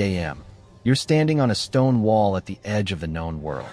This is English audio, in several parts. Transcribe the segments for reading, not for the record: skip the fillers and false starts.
a.m. You're standing on a stone wall at the edge of the known world.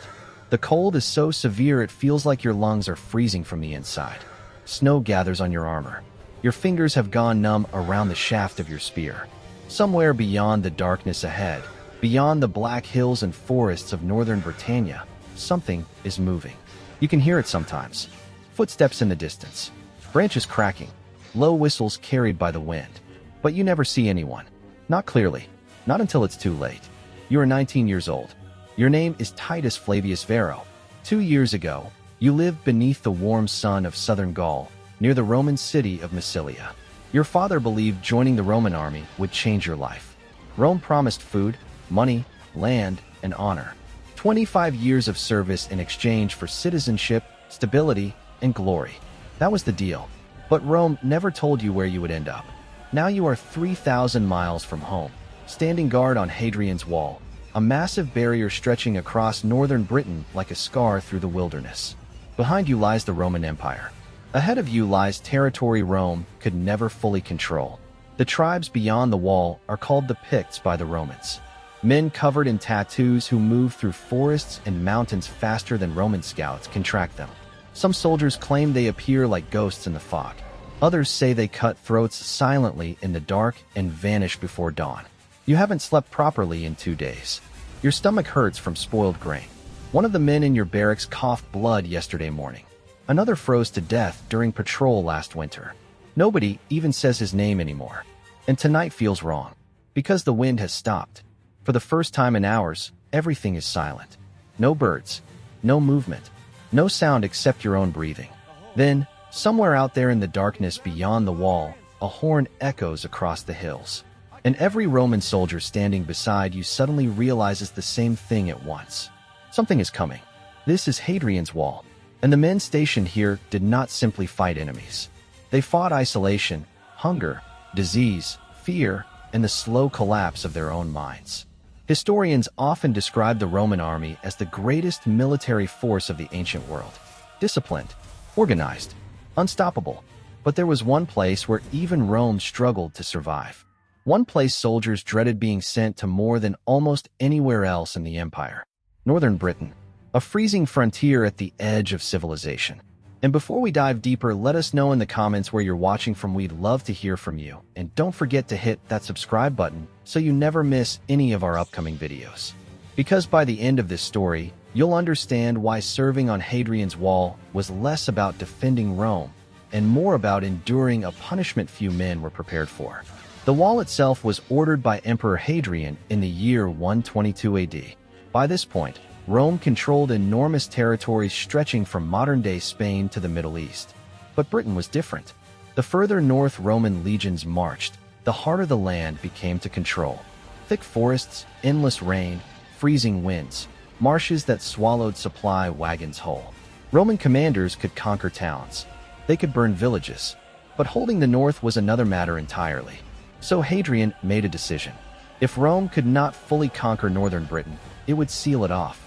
The cold is so severe it feels like your lungs are freezing from the inside. Snow gathers on your armor. Your fingers have gone numb around the shaft of your spear. Somewhere beyond the darkness ahead, beyond the black hills and forests of northern Britannia, something is moving. You can hear it sometimes. Footsteps in the distance. Branches cracking. Low whistles carried by the wind. But you never see anyone. Not clearly. Not until it's too late. You are 19 years old. Your name is Titus Flavius Varro. 2 years ago, you lived beneath the warm sun of southern Gaul, near the Roman city of Massilia. Your father believed joining the Roman army would change your life. Rome promised food, money, land, and honor. 25 years of service in exchange for citizenship, stability, and glory. That was the deal. But Rome never told you where you would end up. Now you are 3,000 miles from home, standing guard on Hadrian's wall, a massive barrier stretching across northern Britain like a scar through the wilderness. Behind you lies the Roman Empire. Ahead of you lies territory Rome could never fully control. The tribes beyond the wall are called the Picts by the Romans. Men covered in tattoos who move through forests and mountains faster than Roman scouts can track them. Some soldiers claim they appear like ghosts in the fog. Others say they cut throats silently in the dark and vanish before dawn. You haven't slept properly in 2 days. Your stomach hurts from spoiled grain. One of the men in your barracks coughed blood yesterday morning. Another froze to death during patrol last winter. Nobody even says his name anymore. And tonight feels wrong, because the wind has stopped. For the first time in hours, everything is silent. No birds, no movement, no sound except your own breathing. Then, somewhere out there in the darkness beyond the wall, a horn echoes across the hills. And every Roman soldier standing beside you suddenly realizes the same thing at once. Something is coming. This is Hadrian's wall. And the men stationed here did not simply fight enemies. They fought isolation, hunger, disease, fear, and the slow collapse of their own minds. Historians often describe the Roman army as the greatest military force of the ancient world. Disciplined, organized, unstoppable. But there was one place where even Rome struggled to survive. One place soldiers dreaded being sent to more than almost anywhere else in the empire. Northern Britain, a freezing frontier at the edge of civilization. And before we dive deeper, let us know in the comments where you're watching from. We'd love to hear from you. And don't forget to hit that subscribe button so you never miss any of our upcoming videos. Because by the end of this story, you'll understand why serving on Hadrian's wall was less about defending Rome and more about enduring a punishment few men were prepared for. The wall itself was ordered by Emperor Hadrian in the year 122 AD. By this point, Rome controlled enormous territories stretching from modern-day Spain to the Middle East. But Britain was different. The further north Roman legions marched, the harder the land became to control. Thick forests, endless rain, freezing winds, marshes that swallowed supply wagons whole. Roman commanders could conquer towns. They could burn villages. But holding the north was another matter entirely. So Hadrian made a decision. If Rome could not fully conquer northern Britain, it would seal it off.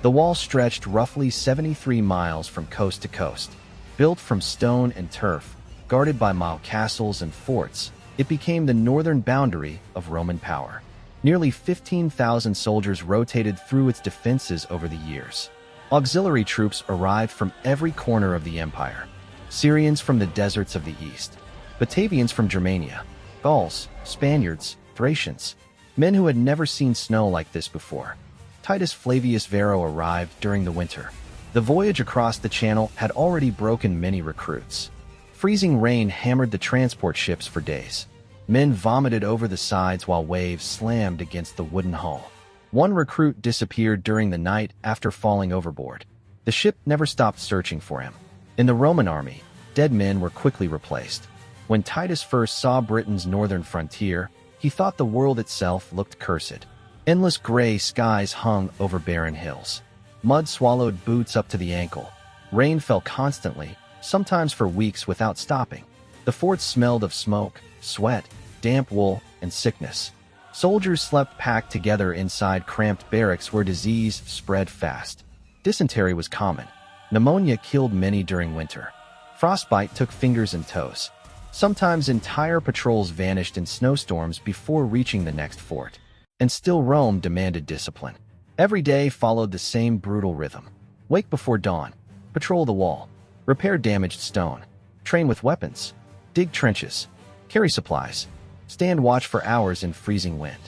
The wall stretched roughly 73 miles from coast to coast. Built from stone and turf, guarded by mile castles and forts, it became the northern boundary of Roman power. Nearly 15,000 soldiers rotated through its defenses over the years. Auxiliary troops arrived from every corner of the empire. Syrians from the deserts of the east, Batavians from Germania, Gauls, Spaniards, Thracians, men who had never seen snow like this before. Titus Flavius Varro arrived during the winter. The voyage across the channel had already broken many recruits. Freezing rain hammered the transport ships for days. Men vomited over the sides while waves slammed against the wooden hull. One recruit disappeared during the night after falling overboard. The ship never stopped searching for him. In the Roman army, dead men were quickly replaced. When Titus first saw Britain's northern frontier, he thought the world itself looked cursed. Endless gray skies hung over barren hills. Mud swallowed boots up to the ankle. Rain fell constantly, sometimes for weeks without stopping. The forts smelled of smoke, sweat, damp wool, and sickness. Soldiers slept packed together inside cramped barracks where disease spread fast. Dysentery was common. Pneumonia killed many during winter. Frostbite took fingers and toes. Sometimes entire patrols vanished in snowstorms before reaching the next fort. And still Rome demanded discipline. Every day followed the same brutal rhythm. Wake before dawn, patrol the wall, repair damaged stone, train with weapons, dig trenches, carry supplies, stand watch for hours in freezing wind,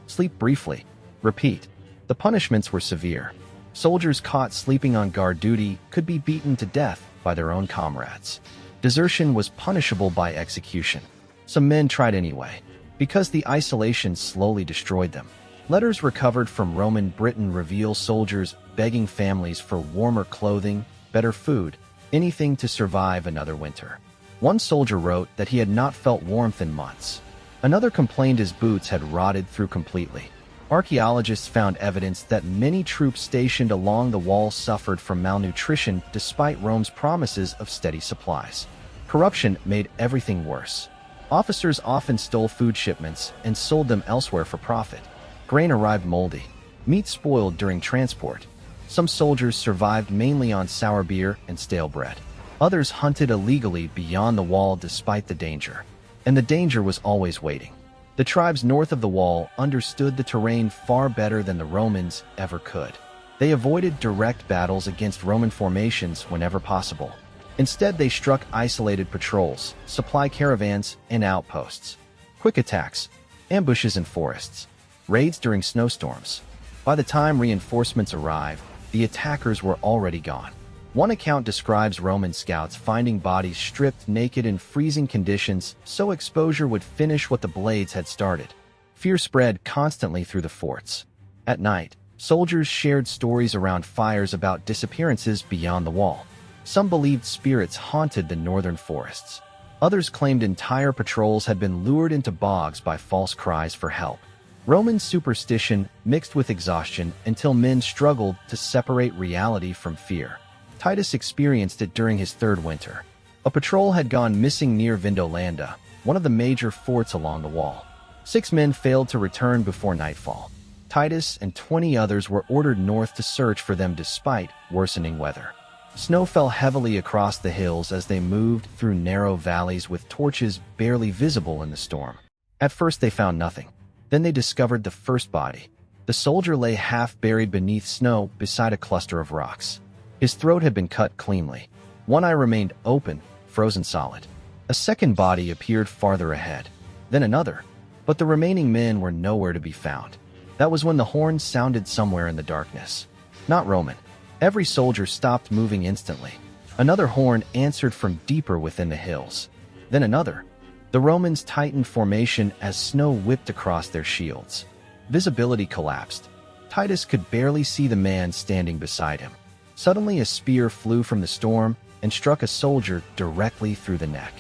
sleep briefly, repeat. The punishments were severe. Soldiers caught sleeping on guard duty could be beaten to death by their own comrades. Desertion was punishable by execution. Some men tried anyway, because the isolation slowly destroyed them. Letters recovered from Roman Britain reveal soldiers begging families for warmer clothing, better food, anything to survive another winter. One soldier wrote that he had not felt warmth in months. Another complained his boots had rotted through completely. Archaeologists found evidence that many troops stationed along the wall suffered from malnutrition despite Rome's promises of steady supplies. Corruption made everything worse. Officers often stole food shipments and sold them elsewhere for profit. Grain arrived moldy. Meat spoiled during transport. Some soldiers survived mainly on sour beer and stale bread. Others hunted illegally beyond the wall despite the danger. And the danger was always waiting. The tribes north of the wall understood the terrain far better than the Romans ever could. They avoided direct battles against Roman formations whenever possible. Instead, they struck isolated patrols, supply caravans, and outposts. Quick attacks, ambushes in forests, raids during snowstorms. By the time reinforcements arrived, the attackers were already gone. One account describes Roman scouts finding bodies stripped naked in freezing conditions so exposure would finish what the blades had started. Fear spread constantly through the forts. At night, soldiers shared stories around fires about disappearances beyond the wall. Some believed spirits haunted the northern forests. Others claimed entire patrols had been lured into bogs by false cries for help. Roman superstition mixed with exhaustion until men struggled to separate reality from fear. Titus experienced it during his third winter. A patrol had gone missing near Vindolanda, one of the major forts along the wall. 6 men failed to return before nightfall. Titus and 20 others were ordered north to search for them despite worsening weather. Snow fell heavily across the hills as they moved through narrow valleys with torches barely visible in the storm. At first they found nothing. Then they discovered the first body. The soldier lay half buried beneath snow beside a cluster of rocks. His throat had been cut cleanly. One eye remained open, frozen solid. A second body appeared farther ahead. Then another. But the remaining men were nowhere to be found. That was when the horn sounded somewhere in the darkness. Not Roman. Every soldier stopped moving instantly. Another horn answered from deeper within the hills. Then another. The Romans tightened formation as snow whipped across their shields. Visibility collapsed. Titus could barely see the man standing beside him. Suddenly a spear flew from the storm and struck a soldier directly through the neck.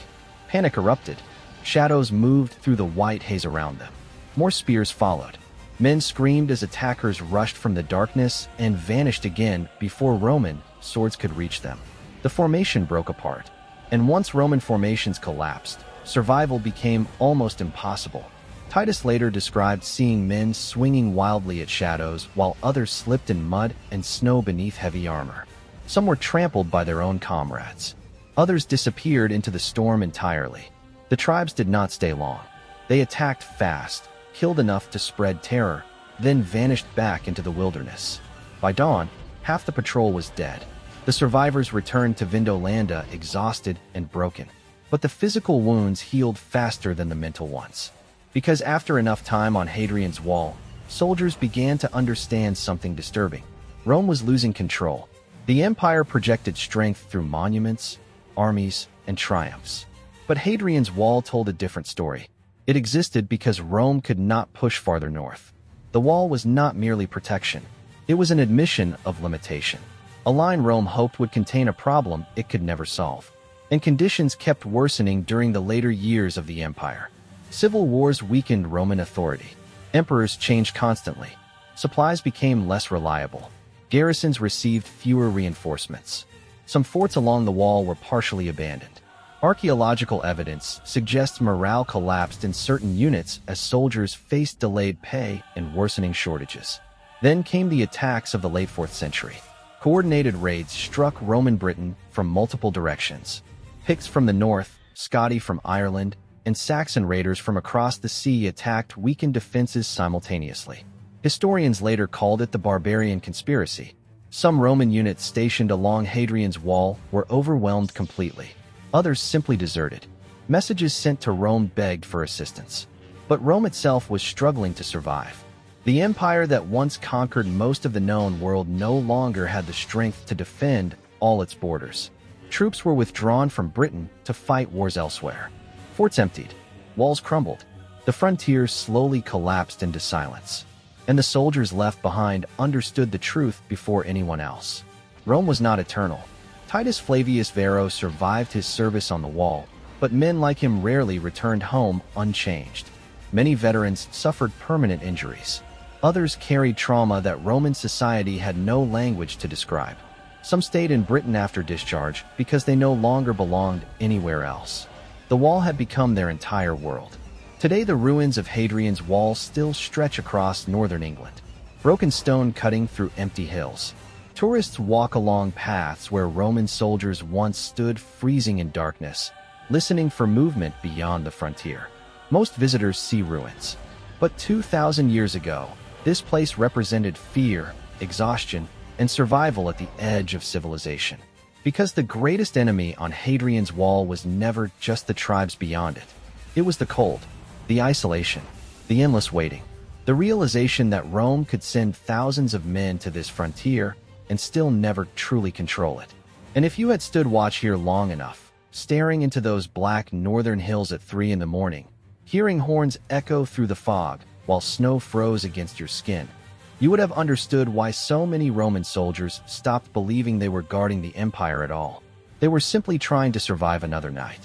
Panic erupted. Shadows moved through the white haze around them. More spears followed. Men screamed as attackers rushed from the darkness and vanished again before Roman swords could reach them. The formation broke apart, and once Roman formations collapsed, survival became almost impossible. Titus later described seeing men swinging wildly at shadows while others slipped in mud and snow beneath heavy armor. Some were trampled by their own comrades. Others disappeared into the storm entirely. The tribes did not stay long. They attacked fast, killed enough to spread terror, then vanished back into the wilderness. By dawn, half the patrol was dead. The survivors returned to Vindolanda exhausted and broken. But the physical wounds healed faster than the mental ones. Because after enough time on Hadrian's wall, soldiers began to understand something disturbing. Rome was losing control. The empire projected strength through monuments, armies, and triumphs. But Hadrian's wall told a different story. It existed because Rome could not push farther north. The wall was not merely protection. It was an admission of limitation. A line Rome hoped would contain a problem it could never solve. And conditions kept worsening during the later years of the empire. Civil wars weakened Roman authority. Emperors changed constantly. Supplies became less reliable. Garrisons received fewer reinforcements. Some forts along the wall were partially abandoned. Archaeological evidence suggests morale collapsed in certain units as soldiers faced delayed pay and worsening shortages. Then came the attacks of the late 4th century. Coordinated raids struck Roman Britain from multiple directions. Picts from the north, Scotti from Ireland, and Saxon raiders from across the sea attacked weakened defenses simultaneously. Historians later called it the barbarian conspiracy. Some Roman units stationed along Hadrian's wall were overwhelmed completely. Others simply deserted. Messages sent to Rome begged for assistance. But Rome itself was struggling to survive. The empire that once conquered most of the known world no longer had the strength to defend all its borders. Troops were withdrawn from Britain to fight wars elsewhere. Forts emptied. Walls crumbled. The frontier slowly collapsed into silence. And the soldiers left behind understood the truth before anyone else. Rome was not eternal. Titus Flavius Varro survived his service on the wall, but men like him rarely returned home unchanged. Many veterans suffered permanent injuries. Others carried trauma that Roman society had no language to describe. Some stayed in Britain after discharge because they no longer belonged anywhere else. The wall had become their entire world. Today, the ruins of Hadrian's wall still stretch across northern England. Broken stone cutting through empty hills. Tourists walk along paths where Roman soldiers once stood freezing in darkness, listening for movement beyond the frontier. Most visitors see ruins. But 2,000 years ago, this place represented fear, exhaustion, and survival at the edge of civilization. Because the greatest enemy on Hadrian's wall was never just the tribes beyond it. It was the cold, the isolation, the endless waiting, the realization that Rome could send thousands of men to this frontier and still never truly control it. And if you had stood watch here long enough, staring into those black northern hills at 3 in the morning, hearing horns echo through the fog while snow froze against your skin, you would have understood why so many Roman soldiers stopped believing they were guarding the empire at all. They were simply trying to survive another night.